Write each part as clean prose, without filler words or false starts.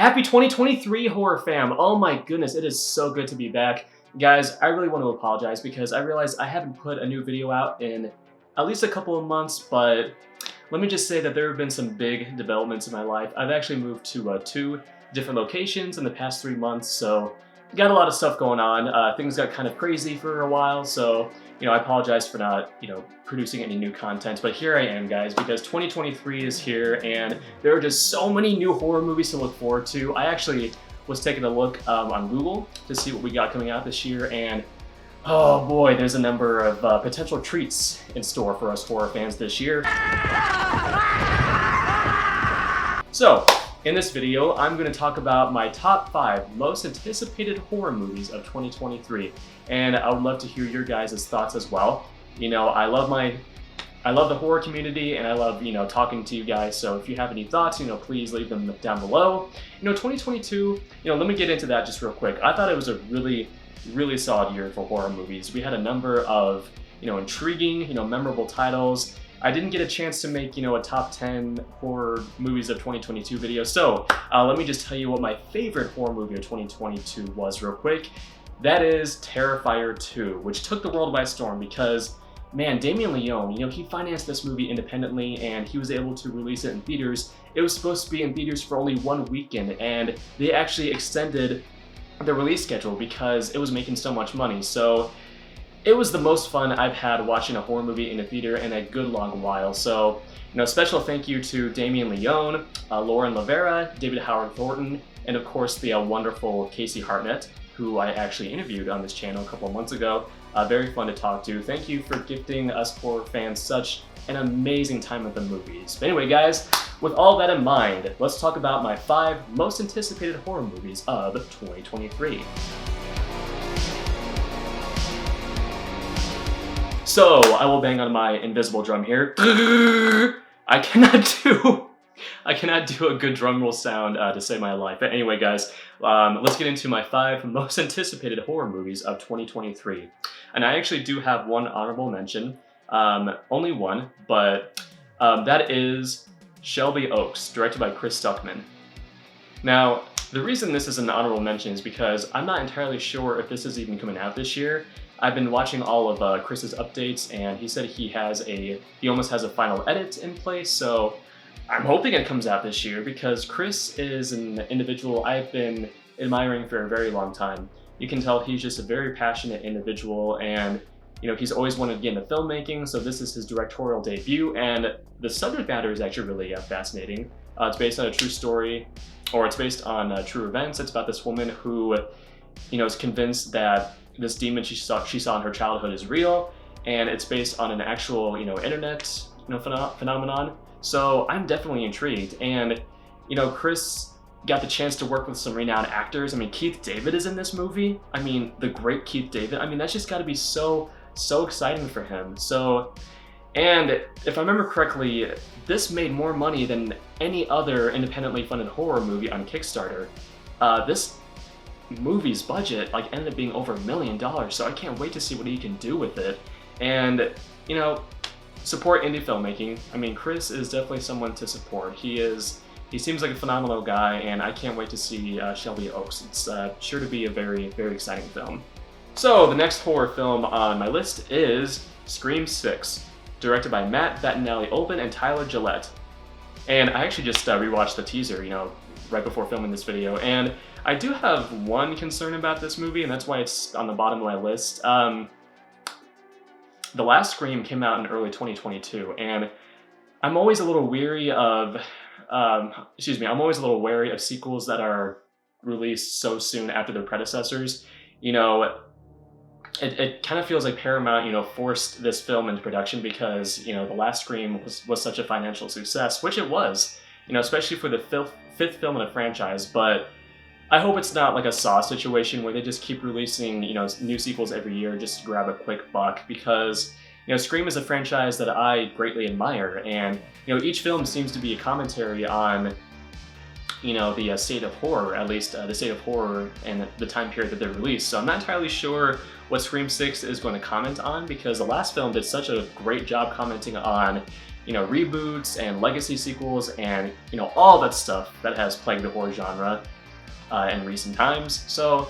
Happy 2023, horror fam! Oh my goodness, it is so good to be back. Guys, I really want to apologize because I realized I haven't put a new video out in at least a couple of months, but let me just say that there have been some big developments in my life. I've actually moved to 2 different locations in the past 3 months, so got a lot of stuff going on. Things got kind of crazy for a while, so I apologize for not, producing any new content, but here I am, guys, because 2023 is here and there are just so many new horror movies to look forward to. I actually was taking a look on Google to see what we got coming out this year, and oh boy, there's a number of potential treats in store for us horror fans this year. So, in this video, I'm going to talk about my top 5 most anticipated horror movies of 2023, and I would love to hear your guys' thoughts as well. I love the horror community, and I love, talking to you guys, so if you have any thoughts, please leave them down below. 2022, let me get into that just real quick. I thought it was a really solid year for horror movies. We had a number of, intriguing, memorable titles. I didn't get a chance to make, a top 10 horror movies of 2022 video, so let me just tell you what my favorite horror movie of 2022 was real quick. That is Terrifier 2, which took the world by storm because, man, Damien Leone, he financed this movie independently and he was able to release it in theaters. It was supposed to be in theaters for only 1 weekend, and they actually extended the release schedule because it was making so much money. So it was the most fun I've had watching a horror movie in a theater in a good long while. So, special thank you to Damien Leone, Lauren Lavera, David Howard Thornton, and of course the wonderful Casey Hartnett, who I actually interviewed on this channel a couple of months ago. Very fun to talk to. Thank you for gifting us horror fans such an amazing time at the movies. But anyway, guys, with all that in mind, let's talk about my 5 most anticipated horror movies of 2023. So, I will bang on my invisible drum here. I cannot do a good drum roll sound to save my life. But anyway, guys, let's get into my 5 most anticipated horror movies of 2023. And I actually do have one honorable mention, only one, but that is Shelby Oaks, directed by Chris Stuckman. Now, the reason this is an honorable mention is because I'm not entirely sure if this is even coming out this year. I've been watching all of Chris's updates, and he said he almost has a final edit in place, so I'm hoping it comes out this year because Chris is an individual I've been admiring for a very long time. You can tell he's just a very passionate individual, and he's always wanted to get into filmmaking, so this is his directorial debut, and the subject matter is actually really fascinating. It's based on a true story, or it's based on true events. It's about this woman who, is convinced that this demon she saw in her childhood is real, and it's based on an actual, internet, phenomenon. So I'm definitely intrigued, and Chris got the chance to work with some renowned actors. I mean, Keith David is in this movie. I mean, the great Keith David. I mean, that's just got to be so exciting for him. So, and if I remember correctly, this made more money than any other independently funded horror movie on Kickstarter. This movie's budget ended up being over $1 million, so I can't wait to see what he can do with it. And support indie filmmaking. I mean, Chris is definitely someone to support. He seems like a phenomenal guy, and I can't wait to see Shelby Oaks. It's sure to be a very exciting film. So the next horror film on my list is Scream 6, directed by Matt Bettinelli-Olpin and Tyler Gillette. And I actually just rewatched the teaser, right before filming this video, and I do have one concern about this movie, and that's why it's on the bottom of my list. The last Scream came out in early 2022, and I'm always a little weary of, I'm always a little wary of sequels that are released so soon after their predecessors. It kind of feels like Paramount, forced this film into production because, the last Scream was such a financial success, which it was, especially for the fifth film in the franchise, but I hope it's not like a Saw situation where they just keep releasing, new sequels every year just to grab a quick buck, because, Scream is a franchise that I greatly admire, and, each film seems to be a commentary on, the state of horror, at least the state of horror and the time period that they're released. So I'm not entirely sure what Scream 6 is going to comment on, because the last film did such a great job commenting on, reboots and legacy sequels and, all that stuff that has plagued the horror genre in recent times. So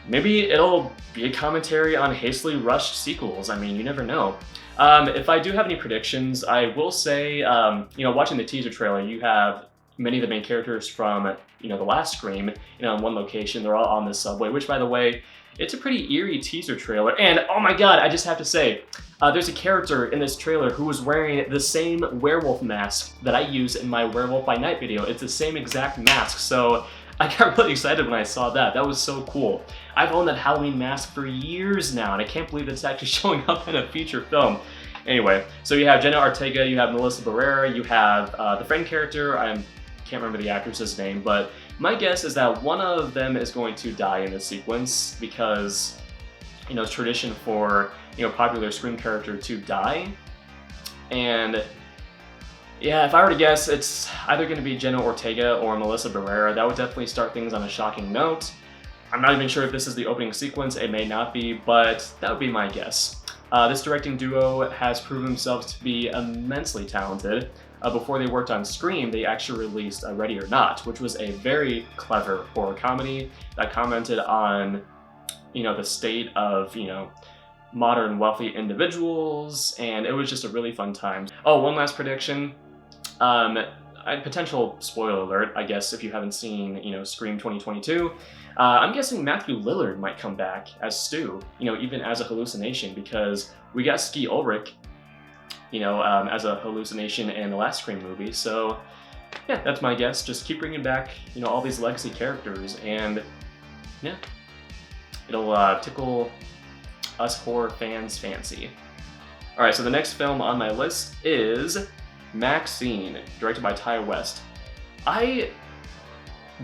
maybe it'll be a commentary on hastily rushed sequels. I mean, you never know. If I do have any predictions, I will say, watching the teaser trailer, you have many of the main characters from, the last Scream, in one location. They're all on this subway, which, by the way, it's a pretty eerie teaser trailer. And, oh my god, I just have to say, there's a character in this trailer who was wearing the same werewolf mask that I use in my Werewolf by Night video. It's the same exact mask, so I got really excited when I saw that. That was so cool. I've owned that Halloween mask for years now, and I can't believe it's actually showing up in a feature film. Anyway, so you have Jenna Ortega, you have Melissa Barrera, you have the friend character, I can't remember the actress's name, but my guess is that one of them is going to die in this sequence because, it's tradition for, popular Scream character to die. And yeah, if I were to guess, it's either going to be Jenna Ortega or Melissa Barrera. That would definitely start things on a shocking note. I'm not even sure if this is the opening sequence, it may not be, but that would be my guess. This directing duo has proven themselves to be immensely talented. Before they worked on Scream, they actually released Ready or Not, which was a very clever horror comedy that commented on, the state of, modern wealthy individuals, and it was just a really fun time. Oh, one last prediction. Potential spoiler alert, I guess, if you haven't seen, Scream 2022. I'm guessing Matthew Lillard might come back as Stu, even as a hallucination, because we got Ski Ulrich, as a hallucination in the last Scream movie. So yeah, that's my guess. Just keep bringing back, all these legacy characters, and yeah, it'll tickle us horror fans' fancy. All right, so the next film on my list is Maxine, directed by Ty West. I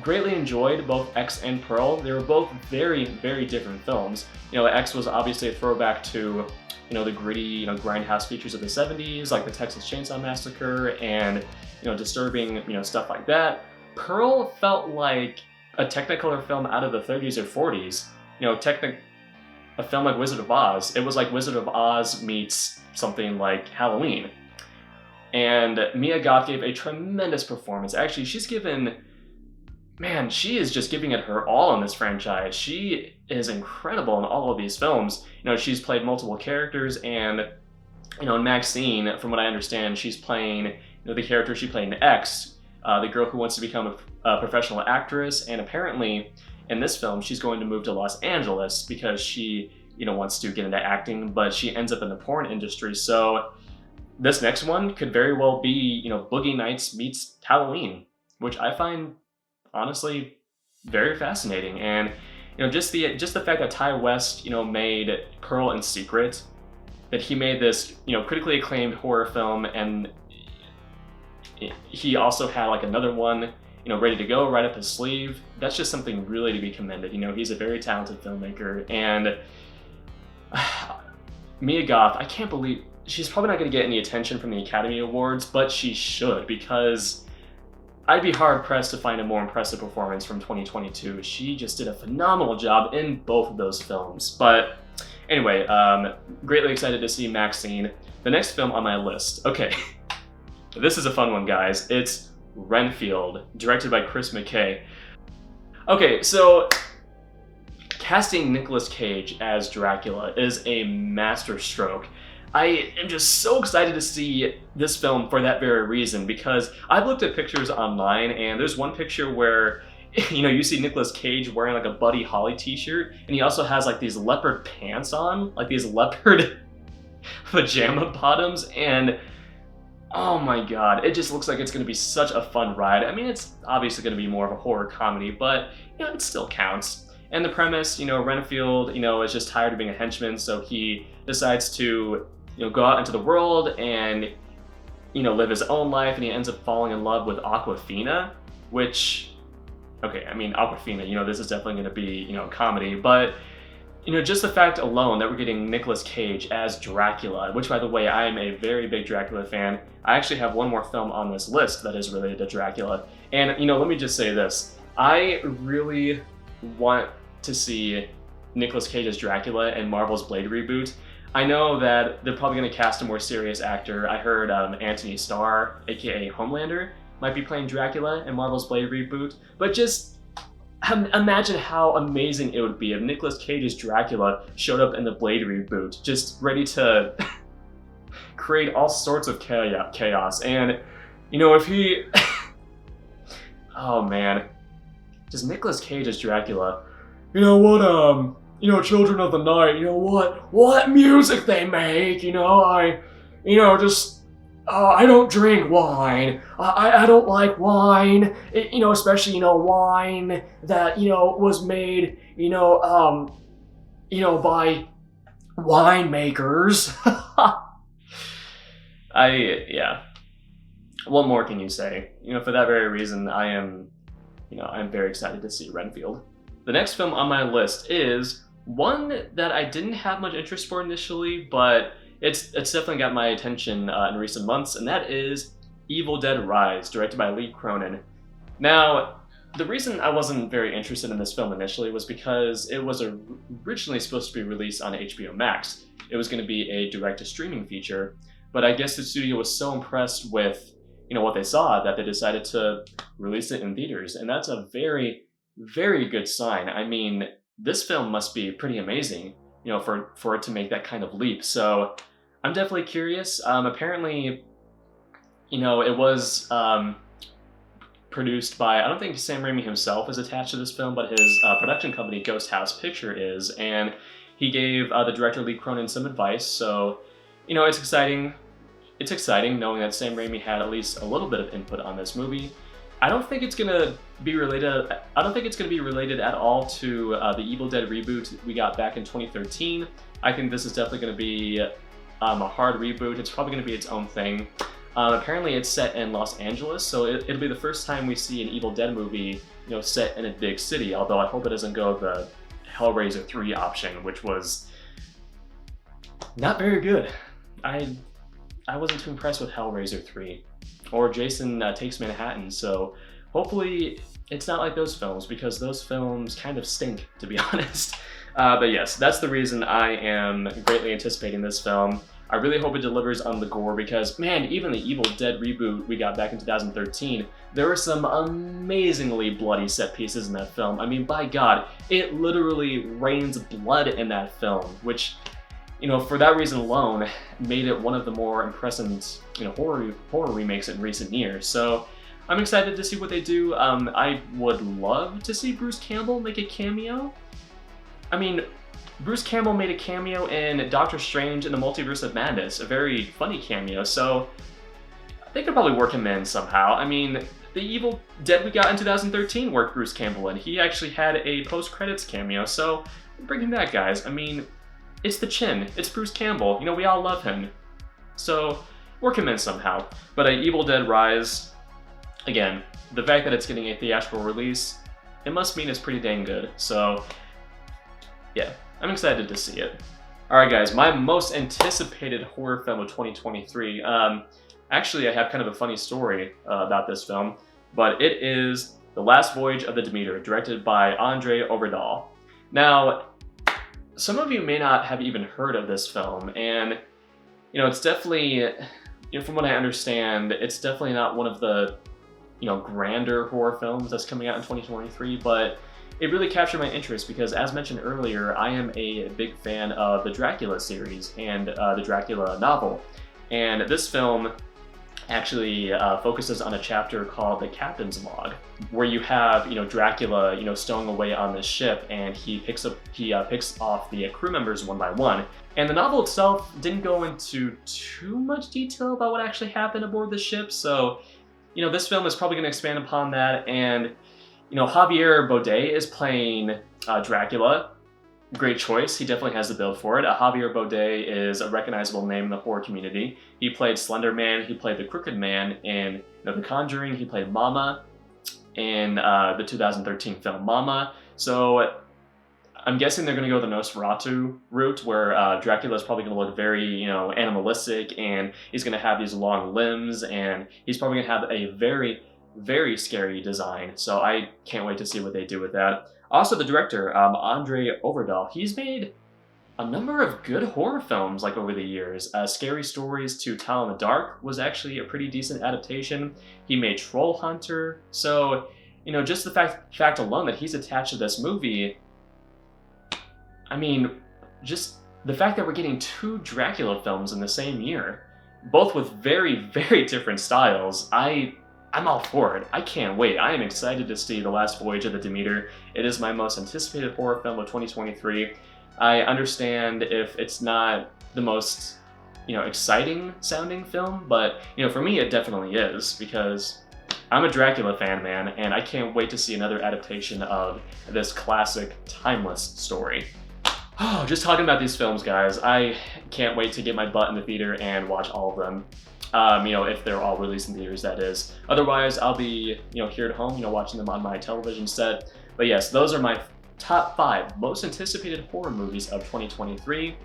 greatly enjoyed both X and Pearl. They were both very, very different films. X was obviously a throwback to, the gritty, grindhouse features of the 70s, like the Texas Chainsaw Massacre and, disturbing, stuff like that. Pearl felt like a Technicolor film out of the 30s or 40s. A film like Wizard of Oz. It was like Wizard of Oz meets something like Halloween. And Mia Goth gave a tremendous performance. Actually, she is just giving it her all in this franchise. She is incredible in all of these films. She's played multiple characters, and, in Maxine, from what I understand, she's playing, the character she played in X, the girl who wants to become a professional actress, and apparently, in this film, she's going to move to Los Angeles because she, wants to get into acting, but she ends up in the porn industry. So this next one could very well be, Boogie Nights meets Halloween, which I find honestly very fascinating. And just the fact that Ty West made Pearl in secret, that he made this critically acclaimed horror film, and he also had like another one ready to go right up his sleeve. That's just something really to be commended. He's a very talented filmmaker. And Mia Goth, I can't believe she's probably not going to get any attention from the Academy Awards, but she should, because I'd be hard-pressed to find a more impressive performance from 2022. She just did a phenomenal job in both of those films. But anyway, greatly excited to see Maxine. The next film on my list. Okay, this is a fun one, guys. It's Renfield, directed by Chris McKay. Okay, so casting Nicolas Cage as Dracula is a masterstroke. I am just so excited to see this film for that very reason, because I've looked at pictures online, and there's one picture where you see Nicolas Cage wearing like a Buddy Holly t-shirt, and he also has like these leopard pants on, like these leopard pajama bottoms, and oh my god, it just looks like it's going to be such a fun ride. I mean, it's obviously going to be more of a horror comedy, but it still counts. And the premise, Renfield, is just tired of being a henchman, so he decides to go out into the world and, live his own life, and he ends up falling in love with Awkwafina, which, okay, I mean, Awkwafina, this is definitely going to be, comedy, but, just the fact alone that we're getting Nicolas Cage as Dracula, which, by the way, I am a very big Dracula fan. I actually have one more film on this list that is related to Dracula, and, let me just say this. I really want to see Nicolas Cage as Dracula in Marvel's Blade reboot. I know that they're probably going to cast a more serious actor. I heard Anthony Starr, aka Homelander, might be playing Dracula in Marvel's Blade reboot. But just imagine how amazing it would be if Nicolas Cage's Dracula showed up in the Blade reboot, just ready to create all sorts of chaos. And, you know, if he... oh man. Just Nicolas Cage as Dracula. You know what, you know, Children of the Night, you know what music they make, you know, I don't drink wine. I don't like wine, you know, especially, you know, wine that, you know, was made, you know, by winemakers. Yeah. What more can you say? You know, for that very reason, I'm very excited to see Renfield. The next film on my list is one that I didn't have much interest for initially, but it's definitely got my attention in recent months, and that is Evil Dead Rise, directed by Lee Cronin. Now, the reason I wasn't very interested in this film initially was because it was originally supposed to be released on HBO Max. It was going to be a direct-to-streaming feature, but I guess the studio was so impressed with, you know, what they saw that they decided to release it in theaters, and that's a very, very good sign. I mean, this film must be pretty amazing, you know, for it to make that kind of leap. So I'm definitely curious. Apparently, you know, it was produced by, I don't think Sam Raimi himself is attached to this film, but his production company, Ghost House Picture, is, and he gave the director Lee Cronin some advice. So, you know, it's exciting. It's exciting knowing that Sam Raimi had at least a little bit of input on this movie. I don't think it's gonna be related. I don't think it's gonna be related at all to the Evil Dead reboot we got back in 2013. I think this is definitely gonna be a hard reboot. It's probably gonna be its own thing. Apparently, it's set in Los Angeles, so it'll be the first time we see an Evil Dead movie, you know, set in a big city. Although I hope it doesn't go the Hellraiser 3 option, which was not very good. I wasn't too impressed with Hellraiser 3 or Jason Takes Manhattan, so hopefully it's not like those films, because those films kind of stink, to be honest. But yes, that's the reason I am greatly anticipating this film. I really hope it delivers on the gore, because, man, even the Evil Dead reboot we got back in 2013, there were some amazingly bloody set pieces in that film. I mean, by God, it literally rains blood in that film, which, you know, for that reason alone, made it one of the more impressive, you know, horror remakes in recent years. So I'm excited to see what they do. I would love to see Bruce Campbell make a cameo. I mean, Bruce Campbell made a cameo in Doctor Strange in the Multiverse of Madness, a very funny cameo, so they could probably work him in somehow. I mean, the Evil Dead we got in 2013 worked Bruce Campbell in. He actually had a post-credits cameo, so bring him back, guys. I mean, it's the chin. It's Bruce Campbell. You know, we all love him. So, work him in somehow. But Evil Dead Rise, again, the fact that it's getting a theatrical release, it must mean it's pretty dang good. So, yeah, I'm excited to see it. Alright guys, my most anticipated horror film of 2023. Actually, I have kind of a funny story about this film, but it is The Last Voyage of the Demeter, directed by Andre Overdahl. Now, some of you may not have even heard of this film, and, you know, it's definitely, you know, from what I understand, it's definitely not one of the, you know, grander horror films that's coming out in 2023, but it really captured my interest because, as mentioned earlier, I am a big fan of the Dracula series and the Dracula novel. And this film actually focuses on a chapter called The Captain's Log, where you have, you know, Dracula, you know, stowing away on this ship, and he picks off the crew members one by one. And the novel itself didn't go into too much detail about what actually happened aboard the ship, so, you know, this film is probably going to expand upon that. And, you know, Javier Bodet is playing Dracula. Great choice. He definitely has the build for it. Javier Bodet is a recognizable name in the horror community. He played Slender Man. He played the Crooked Man in, you know, The Conjuring. He played Mama in the 2013 film Mama. So I'm guessing they're going to go the Nosferatu route, where Dracula is probably going to look very, you know, animalistic, and he's going to have these long limbs, and he's probably going to have a very, very scary design. So I can't wait to see what they do with that. Also, the director, Andre Overdahl, he's made a number of good horror films like over the years. Scary Stories to Tell in the Dark was actually a pretty decent adaptation. He made Troll Hunter. So, you know, just the fact alone that he's attached to this movie, I mean, just the fact that we're getting 2 Dracula films in the same year, both with very, very different styles, I'm all for it. I can't wait. I am excited to see The Last Voyage of the Demeter. It is my most anticipated horror film of 2023. I understand if it's not the most, you know, exciting sounding film, but, you know, for me it definitely is, because I'm a Dracula fan, man, and I can't wait to see another adaptation of this classic, timeless story. Oh, just talking about these films, guys, I can't wait to get my butt in the theater and watch all of them. You know, if they're all released in theaters, that is. Otherwise, I'll be, you know, here at home, you know, watching them on my television set. But yes, those are my top 5 most anticipated horror movies of 2023.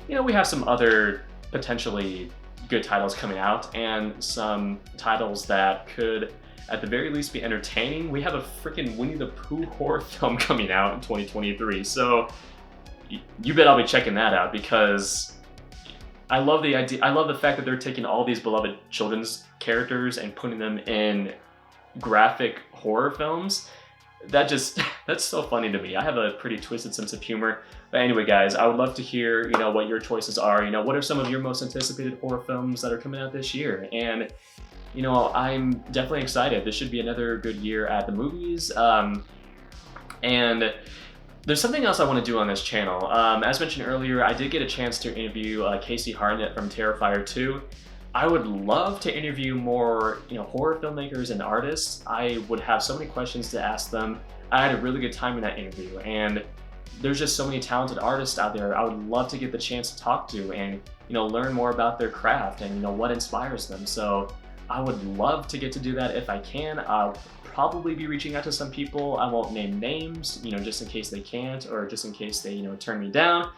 You know, we have some other potentially good titles coming out, and some titles that could, at the very least, be entertaining. We have a freaking Winnie the Pooh horror film coming out in 2023, so you bet I'll be checking that out, because I love the idea. I love the fact that they're taking all these beloved children's characters and putting them in graphic horror films. That's so funny to me. I have a pretty twisted sense of humor. But anyway, guys, I would love to hear, you know, what your choices are. You know, what are some of your most anticipated horror films that are coming out this year? And, you know, I'm definitely excited. This should be another good year at the movies. And there's something else I want to do on this channel. As mentioned earlier, I did get a chance to interview Casey Harnett from Terrifier 2. I would love to interview more, you know, horror filmmakers and artists. I would have so many questions to ask them. I had a really good time in that interview, and there's just so many talented artists out there I would love to get the chance to talk to and, you know, learn more about their craft and, you know, what inspires them. So I would love to get to do that if I can. I'll probably be reaching out to some people. I won't name names, you know, just in case they can't, or just in case they, you know, turn me down.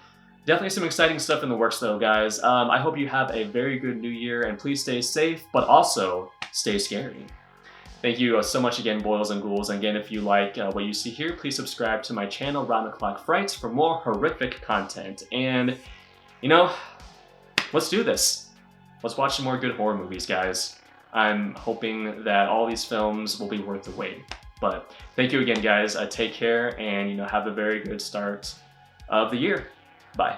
Definitely some exciting stuff in the works though, guys. I hope you have a very good new year, and please stay safe, but also stay scary. Thank you so much again, boils and ghouls. And again, if you like what you see here, please subscribe to my channel, Round the Clock Frights, for more horrific content. And, you know, let's do this. Let's watch some more good horror movies, guys. I'm hoping that all these films will be worth the wait. But thank you again, guys. Take care, and, you know, have a very good start of the year. Bye.